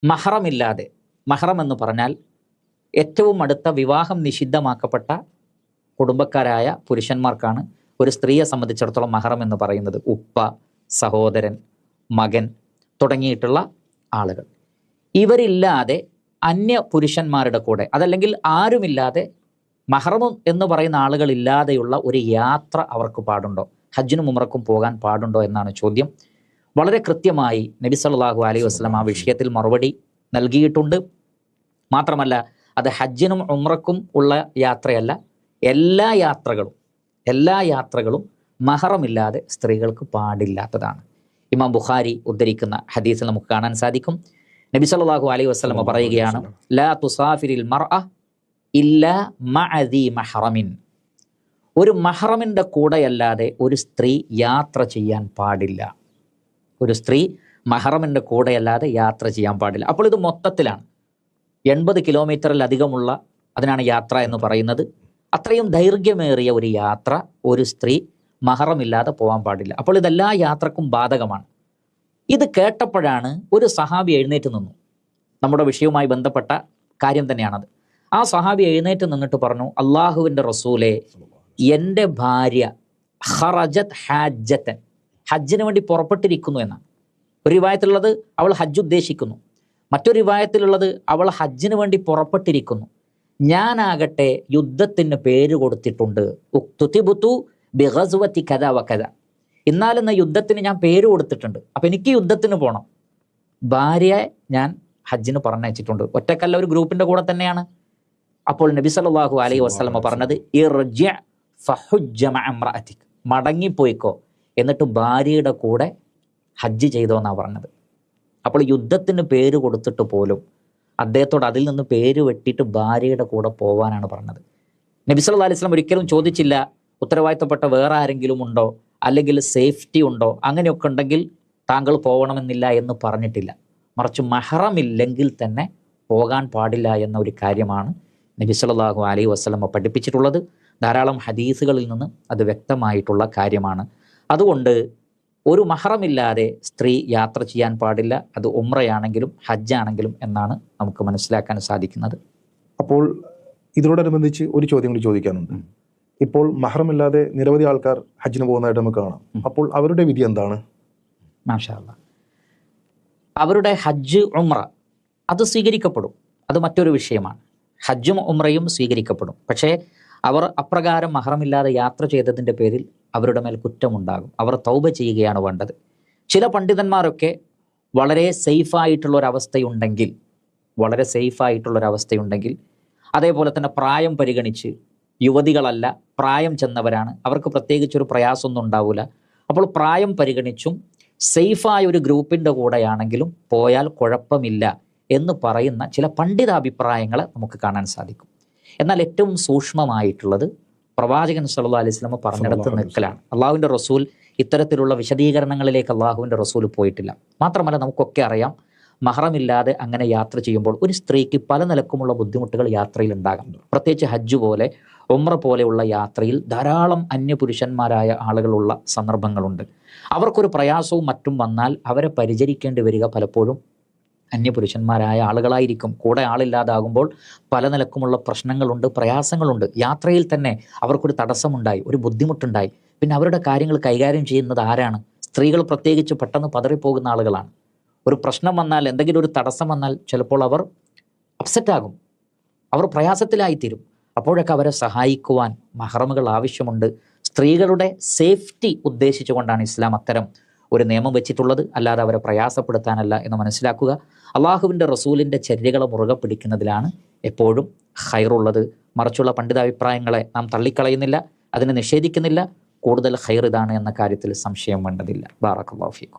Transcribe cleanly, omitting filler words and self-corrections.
മഹ്റമില്ലാതെ, മഹ്റം എന്ന് പറഞ്ഞാൽ ഏറ്റവും അടുത്ത വിവാഹം നിഷിദ്ധമാക്കപ്പെട്ട കുടുംബക്കാരായ പുരുഷന്മാർക്കാണ് ഒരു സ്ത്രീയെ സംബന്ധിച്ചിടത്തോളം മഹ്റം എന്ന് പറയുന്നത്. ഉപ്പ, സഹോദരൻ, മകൻ തുടങ്ങിയിട്ടുള്ള ആളുകൾ. ഇവരില്ലാതെ അന്യ പുരുഷന്മാരുടെ കൂടെ, അതല്ലെങ്കിൽ ആരുമില്ലാതെ മഹ്റം എന്ന് പറയുന്ന ആളുകളില്ലാതെയുള്ള ഒരു യാത്ര അവർക്ക് പാടുണ്ടോ, ഹജ്ജിനും ഉംറക്കും പോകാൻ പാടുണ്ടോ എന്നാണ് ചോദ്യം. വളരെ കൃത്യമായി നബി സല്ലല്ലാഹു അലൈഹി വസല്ലം ആ വിഷയത്തിൽ മറുപടി നൽകിയിട്ടുണ്ട്. മാത്രമല്ല അത് ഹജ്ജിനും ഉംറക്കും ഉള്ള യാത്രയല്ല, എല്ലാ യാത്രകളും മഹ്റമില്ലാതെ സ്ത്രീകൾക്ക് പാടില്ലാത്തതാണ്. ഇമാം ബുഖാരി ഉദ്ധരിക്കുന്ന ഹദീസിൽ നമുക്ക് കാണാൻ സാധിക്കും, നബി സല്ലല്ലാഹു അലൈഹി വസല്ലം പറയുകയാണ്, ലാ തുസാഫിരിൽ മർഅ ഇല്ലാ മഅ ദി മഹ്റമിൻ. ഒരു മഹ്റമിൻ്റെ കൂടെയല്ലാതെ ഒരു സ്ത്രീ യാത്ര ചെയ്യാൻ പാടില്ല. ഒരു സ്ത്രീ മഹ്റമിൻ്റെ കൂടെയല്ലാതെ യാത്ര ചെയ്യാൻ പാടില്ല. അപ്പോൾ ഇത് മൊത്തത്തിലാണ് 80 കിലോമീറ്ററിലധികമുള്ള, അതിനാണ് യാത്ര എന്ന് പറയുന്നത്. അത്രയും ദൈർഘ്യമേറിയ ഒരു യാത്ര ഒരു സ്ത്രീ മഹ്റമില്ലാതെ പോകാൻ പാടില്ല. അപ്പോൾ ഇതെല്ലാ യാത്രക്കും ബാധകമാണ്. ഇത് കേട്ടപ്പോഴാണ് ഒരു സഹാബി എഴുന്നേറ്റ് നിന്നു. നമ്മുടെ വിഷയവുമായി ബന്ധപ്പെട്ട കാര്യം തന്നെയാണത്. ആ സഹാബി എഴുന്നേറ്റ് നിന്നിട്ട് പറഞ്ഞു, അള്ളാഹുവിൻ്റെ റസൂലെ, എൻ്റെ ഭാര്യ ഖറജത് ഹാജ്ജത്തൻ, ഹജ്ജിന് വേണ്ടി പുറപ്പെട്ടിരിക്കുന്നു എന്നാണ്. ഒരു റിവായത്തിലുള്ളത് അവൾ ഹജ്ജ് ഉദ്ദേശിക്കുന്നു, മറ്റൊരു റിവായത്തിലുള്ളത് അവൾ ഹജ്ജിന് വേണ്ടി പുറപ്പെട്ടിരിക്കുന്നു. ഞാനാകട്ടെ യുദ്ധത്തിന് പേര് കൊടുത്തിട്ടുണ്ട്, ഉക്തുതിബുതു ബിഗസ്വതി കദ വകദ, ഇന്നാലെന്ന യുദ്ധത്തിന് ഞാൻ പേര് കൊടുത്തിട്ടുണ്ട്, അപ്പം എനിക്ക് യുദ്ധത്തിന് പോകണം. ഭാര്യയെ ഞാൻ ഹജ്ജിന് പറഞ്ഞയച്ചിട്ടുണ്ട്. ഒറ്റക്കല്ല, ഒരു ഗ്രൂപ്പിൻ്റെ കൂടെ തന്നെയാണ്. അപ്പോൾ നബി സല്ലല്ലാഹു അലൈഹി വസല്ലം പറഞ്ഞത്, ഇർജി ഫഹുജ്ജ മഅ ഇംറഅതിക്, മടങ്ങിപ്പോയിക്കോ, എന്നിട്ട് ഭാര്യയുടെ കൂടെ ഹജ്ജ് ചെയ്തോ എന്നാണ് പറഞ്ഞത്. അപ്പോൾ യുദ്ധത്തിന് പേര് കൊടുത്തിട്ട് പോലും അദ്ദേഹത്തോട് അതിൽ നിന്ന് പേര് വെട്ടിയിട്ട് ഭാര്യയുടെ കൂടെ പോവാനാണ് പറഞ്ഞത്. നബി സല്ലല്ലാഹു അലൈഹി വസല്ലം ഒരിക്കലും ചോദിച്ചില്ല ഉത്തരവാദിത്തപ്പെട്ട വേറെ ആരെങ്കിലും ഉണ്ടോ, അല്ലെങ്കിൽ സേഫ്റ്റി ഉണ്ടോ, അങ്ങനെയൊക്കെ ഉണ്ടെങ്കിൽ താങ്കൾ പോകണമെന്നില്ല എന്ന് പറഞ്ഞിട്ടില്ല. മറിച്ച് മഹ്റമില്ലെങ്കിൽ തന്നെ പോകാൻ പാടില്ല എന്ന ഒരു കാര്യമാണ് നബി സല്ലല്ലാഹു അലൈഹി വസല്ലം പഠിപ്പിച്ചിട്ടുള്ളത്. ധാരാളം ഹദീസുകളിൽ നിന്ന് അത് വ്യക്തമായിട്ടുള്ള കാര്യമാണ്. അതുകൊണ്ട് ഒരു മഹ്റമില്ലാതെ സ്ത്രീ യാത്ര ചെയ്യാൻ പാടില്ല, അത് ഉംറയാണെങ്കിലും ഹജ്ജാണെങ്കിലും എന്നാണ് നമുക്ക് മനസ്സിലാക്കാൻ സാധിക്കുന്നത്. അപ്പോൾ ഇതിനോടനുബന്ധിച്ച് ഒരു ചോദ്യം കൂടി ചോദിക്കാനുണ്ട്. ഇപ്പോൾ മഹ്റമില്ലാതെ നിരവധി ആൾക്കാർ ഹജ്ജിന് പോകുന്നതായിട്ട് നമുക്ക് കാണാം. അപ്പോൾ അവരുടെ വിധി എന്താണ്? മാഷാ അല്ലാഹ്, അവരുടെ ഹജ്ജ് ഉംറ അത് സ്വീകരിക്കപ്പെടും, അത് മറ്റൊരു വിഷയമാണ്. ഹജ്ജും ഉംറയും സ്വീകരിക്കപ്പെടും. പക്ഷേ അവർ അപ്രകാരം മഹ്റമില്ലാതെ യാത്ര ചെയ്തതിൻ്റെ പേരിൽ അവരുടെ മേൽ കുറ്റമുണ്ടാകും. അവർ തൗബ ചെയ്യുകയാണ് വേണ്ടത്. ചില പണ്ഡിതന്മാരൊക്കെ വളരെ സേഫായിട്ടുള്ളൊരവസ്ഥയുണ്ടെങ്കിൽ, അതേപോലെ തന്നെ പ്രായം പരിഗണിച്ച്, യുവതികളല്ല പ്രായം ചെന്നവരാണ്, അവർക്ക് പ്രത്യേകിച്ചൊരു പ്രയാസമൊന്നും ഉണ്ടാവില്ല. അപ്പോൾ പ്രായം പരിഗണിച്ചും സേഫായ ഒരു ഗ്രൂപ്പിൻ്റെ കൂടെയാണെങ്കിലും പോയാൽ കുഴപ്പമില്ല എന്ന് പറയുന്ന ചില പണ്ഡിതാഭിപ്രായങ്ങൾ നമുക്ക് കാണാൻ സാധിക്കും. എന്നാൽ ഏറ്റവും സൂക്ഷ്മമായിട്ടുള്ളത് പ്രവാചകൻ സല്ലല്ലാഹു അലൈഹി വസല്ലം പറഞ്ഞിടത്ത് നിൽക്കലാണ്. അള്ളാഹുവിൻ്റെ റസൂൽ ഇത്തരത്തിലുള്ള വിശദീകരണങ്ങളിലേക്ക് അള്ളാഹുവിൻ്റെ റസൂൽ പോയിട്ടില്ല. മാത്രമല്ല നമുക്കൊക്കെ അറിയാം, മഹ്റമില്ലാതെ അങ്ങനെ യാത്ര ചെയ്യുമ്പോൾ ഒരു സ്ത്രീക്ക് പല നിലക്കുമുള്ള ബുദ്ധിമുട്ടുകൾ യാത്രയിൽ ഉണ്ടാകാം. പ്രത്യേകിച്ച് ഹജ്ജ് പോലെ ഉംറ പോലെയുള്ള യാത്രയിൽ ധാരാളം അന്യപുരുഷന്മാരായ ആളുകളുള്ള സന്ദർഭങ്ങളുണ്ട്. അവർക്കൊരു പ്രയാസവും മറ്റും വന്നാൽ അവരെ പരിചരിക്കേണ്ടി വരിക പലപ്പോഴും അന്യപുരുഷന്മാരായ ആളുകളായിരിക്കും. കൂടെ ആളില്ലാതാകുമ്പോൾ പല നിലക്കുമുള്ള പ്രശ്നങ്ങളുണ്ട്, പ്രയാസങ്ങളുണ്ട്. യാത്രയിൽ തന്നെ അവർക്കൊരു തടസ്സമുണ്ടായി, ഒരു ബുദ്ധിമുട്ടുണ്ടായി, പിന്നെ അവരുടെ കാര്യങ്ങൾ കൈകാര്യം ചെയ്യുന്നത് ആരാണ്? സ്ത്രീകൾ പ്രത്യേകിച്ച് പെട്ടെന്ന് പതറിപ്പോകുന്ന ആളുകളാണ്. ഒരു പ്രശ്നം വന്നാൽ, എന്തെങ്കിലും ഒരു തടസ്സം വന്നാൽ ചിലപ്പോൾ അവർ അപ്സെറ്റാകും, അവർ പ്രയാസത്തിലായിത്തീരും. അപ്പോഴൊക്കെ അവരെ സഹായിക്കുവാൻ മഹ്റമുകൾ ആവശ്യമുണ്ട്. സ്ത്രീകളുടെ സേഫ്റ്റി ഉദ്ദേശിച്ചുകൊണ്ടാണ് ഇസ്ലാം അത്തരം ഒരു നിയമം വെച്ചിട്ടുള്ളത്, അല്ലാതെ അവരെ പ്രയാസപ്പെടുത്താനല്ല എന്ന് മനസ്സിലാക്കുക. അള്ളാഹുവിൻ്റെ റസൂലിൻ്റെ ചര്യകളെ മുറുകെ പിടിക്കുന്നതിലാണ് എപ്പോഴും ഖൈറുള്ളത്. മറിച്ചുള്ള പണ്ഡിതാഭിപ്രായങ്ങളെ നാം തള്ളിക്കളയുന്നില്ല, അതിനെ നിഷേധിക്കുന്നില്ല. കൂടുതൽ ഖൈർ ഇതാണ് എന്ന കാര്യത്തിൽ സംശയം വേണ്ടതില്ല. ബാറക്കല്ലാഹു ഫീക്കും.